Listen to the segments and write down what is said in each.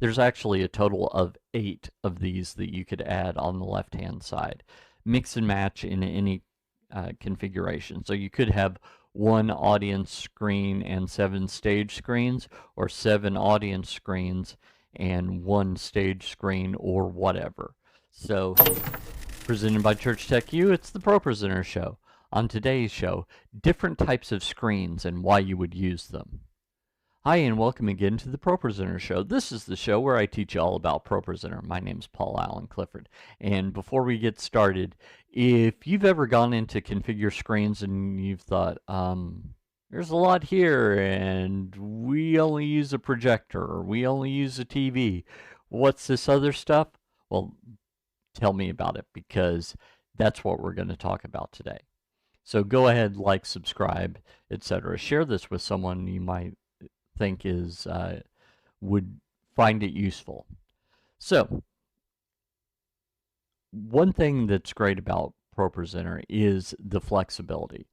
There's actually a total of 8 of these that you could add on the left-hand side. Mix and match in any configuration. So you could have one audience screen and 7 stage screens, or 7 audience screens and 1 stage screen, or whatever. So, presented by Church Tech U, it's the ProPresenter Show. On today's show, different types of screens and why you would use them. Hi, and welcome again to the ProPresenter Show. This is the show where I teach you all about ProPresenter. My name's Paul Allen Clifford. And before we get started, if you've ever gone into configure screens and you've thought, there's a lot here and we only use a projector or we only use a TV, what's this other stuff? Well, tell me about it, because that's what we're going to talk about today. So go ahead, like, subscribe, etc. Share this with someone you might think is would find it useful. So one thing that's great about ProPresenter is the flexibility.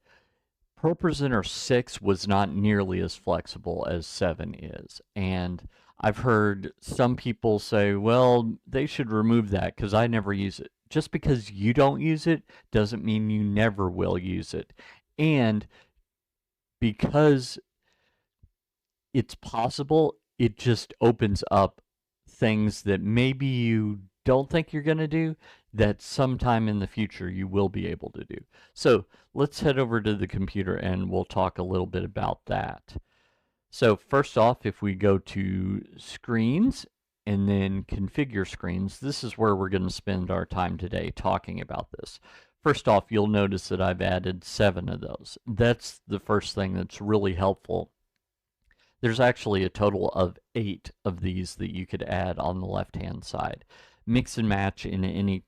ProPresenter 6 was not nearly as flexible as 7 is, and I've heard some people say, well, they should remove that because I never use it. Just because you don't use it doesn't mean you never will use it. And because it's possible, it just opens up things that maybe you don't think you're going to do that sometime in the future you will be able to do. So let's head over to the computer and we'll talk a little bit about that. So first off, if we go to screens and then configure screens, this is where we're going to spend our time today talking about this. First off, you'll notice that I've added 7 of those. That's the first thing that's really helpful. There's actually a total of 8 of these that you could add on the left-hand side. Mix and match in any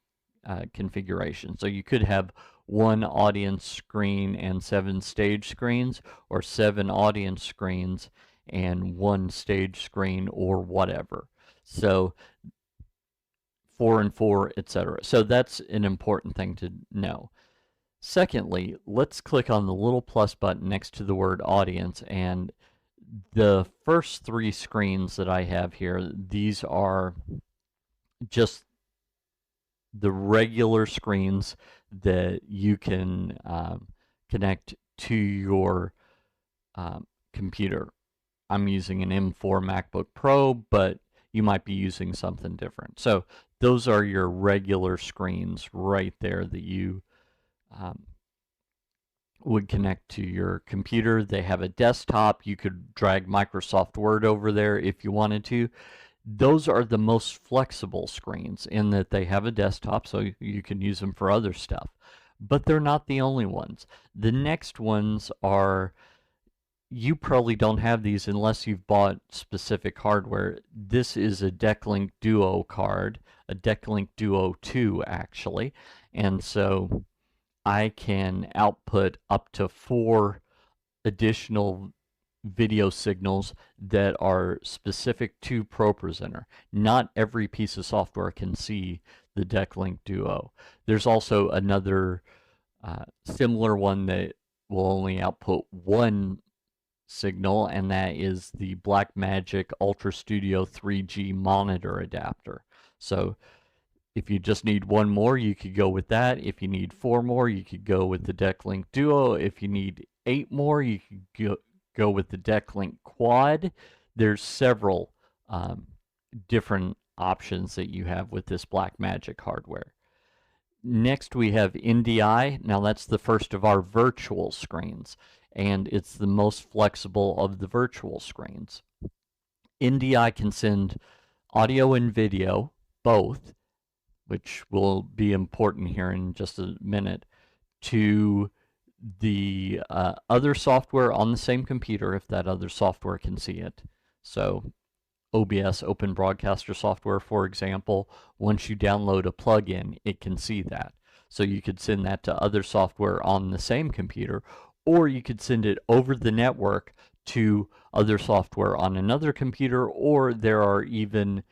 configuration. So you could have one audience screen and 7 stage screens, or 7 audience screens and 1 stage screen, or whatever. So 4 and 4, etc. So that's an important thing to know. Secondly, let's click on the little plus button next to the word audience, and the first 3 screens that I have here, these are just the regular screens that you can connect to your computer. I'm using an M4 MacBook Pro, but you might be using something different. So those are your regular screens right there that you would connect to your computer. They have a desktop. You could drag Microsoft Word over there if you wanted to. Those are the most flexible screens in that they have a desktop, so you can use them for other stuff. But they're not the only ones. The next ones are, you probably don't have these unless you've bought specific hardware. This is a Decklink Duo card, a Decklink Duo 2 actually, and so I can output up to 4 additional video signals that are specific to ProPresenter. Not every piece of software can see the Decklink Duo. There's also another similar one that will only output 1 signal, and that is the Blackmagic Ultra Studio 3G monitor adapter. So if you just need 1 more, you could go with that. If you need 4 more, you could go with the Decklink Duo. If you need 8 more, you could go with the Decklink Quad. There's several different options that you have with this Blackmagic hardware. Next we have NDI. Now that's the first of our virtual screens, and it's the most flexible of the virtual screens. NDI can send audio and video, both, which will be important here in just a minute, to the other software on the same computer if that other software can see it. So OBS, Open Broadcaster software, for example, once you download a plugin, it can see that. So you could send that to other software on the same computer, or you could send it over the network to other software on another computer, or there are even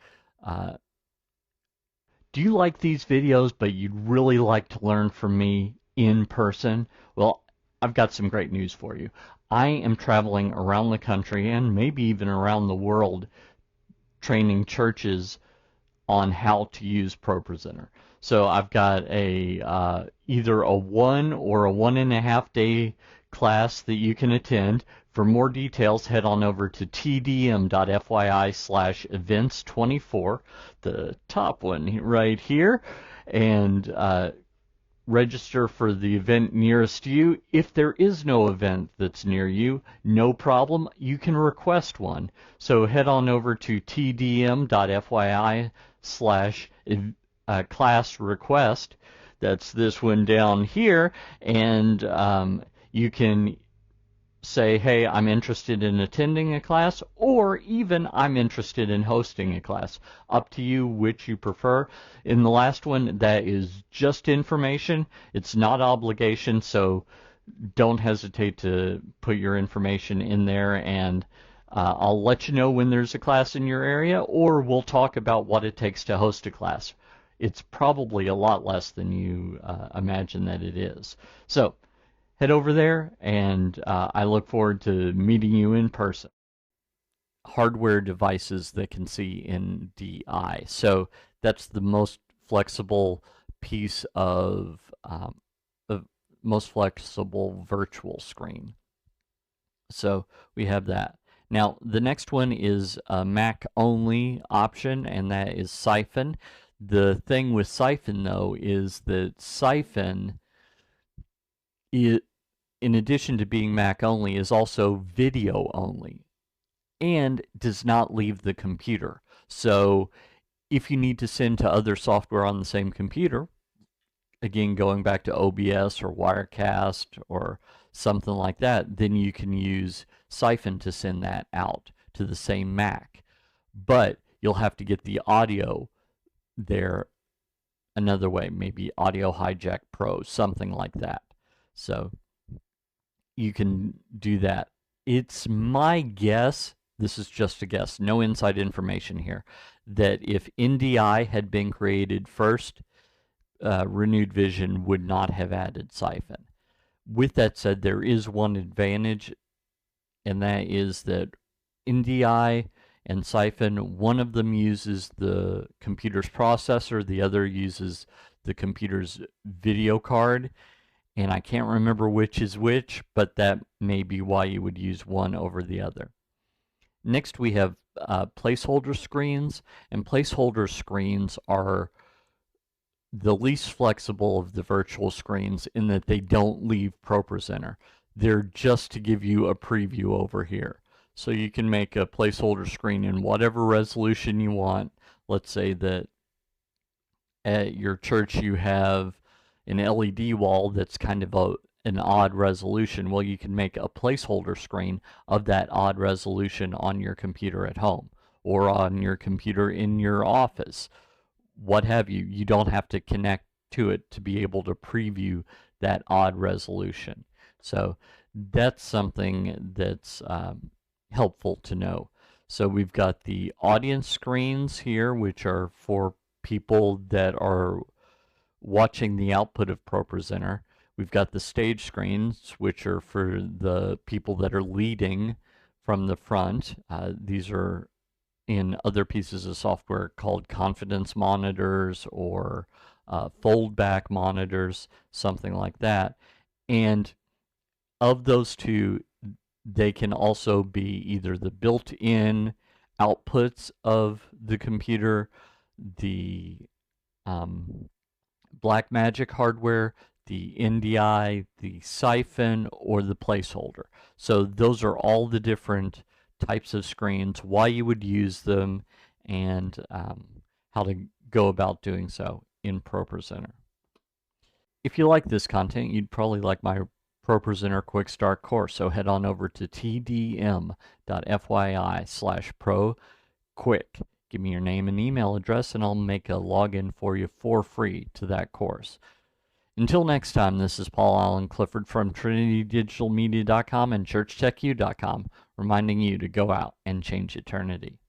do you like these videos, but you'd really like to learn from me in person? Well, I've got some great news for you. I am traveling around the country and maybe even around the world training churches on how to use ProPresenter. So I've got a either a 1 or a 1.5 day class that you can attend. For more details, head on over to tdm.fyi/events24, the top one right here, and register for the event nearest you. If there is no event that's near you, no problem. You can request one. So head on over to tdm.fyi/class request. That's this one down here. And you can say, hey, I'm interested in attending a class, or even I'm interested in hosting a class. Up to you which you prefer. In the last one, that is just information. It's not obligation, so don't hesitate to put your information in there, and I'll let you know when there's a class in your area, or we'll talk about what it takes to host a class. It's probably a lot less than you imagine that it is. So head over there, and I look forward to meeting you in person. Hardware devices that can see NDI. So that's the most flexible piece of most flexible virtual screen. So we have that. Now the next one is a Mac only option, and that is Siphon. The thing with Siphon though is that Siphon is, in addition to being Mac only, is also video only and does not leave the computer. So if you need to send to other software on the same computer, again going back to OBS or Wirecast or something like that, then you can use Siphon to send that out to the same Mac. But you'll have to get the audio there another way, maybe Audio Hijack Pro, something like that. So you can do that. It's my guess, this is just a guess, no inside information here, that if NDI had been created first, Renewed Vision would not have added Siphon. With that said, there is one advantage, and that is that NDI and Siphon, one of them uses the computer's processor, the other uses the computer's video card. And I can't remember which is which, but that may be why you would use one over the other. Next, we have placeholder screens, and placeholder screens are the least flexible of the virtual screens in that they don't leave ProPresenter. They're just to give you a preview over here. So you can make a placeholder screen in whatever resolution you want. Let's say that at your church you have an LED wall that's kind of an odd resolution. Well, you can make a placeholder screen of that odd resolution on your computer at home or on your computer in your office, what have you. You don't have to connect to it to be able to preview that odd resolution. So that's something that's helpful to know. So we've got the audience screens here, which are for people that are watching the output of ProPresenter. We've got the stage screens, which are for the people that are leading from the front. These are in other pieces of software called confidence monitors or fold back monitors, something like that. And of those two, they can also be either the built-in outputs of the computer, the Blackmagic hardware, the NDI, the Siphon, or the placeholder. So those are all the different types of screens, why you would use them, and how to go about doing so in ProPresenter. If you like this content, you'd probably like my ProPresenter Quick Start course, so head on over to tdm.fyi/proquick. Give me your name and email address, and I'll make a login for you for free to that course. Until next time, this is Paul Allen Clifford from TrinityDigitalMedia.com and ChurchTechU.com, reminding you to go out and change eternity.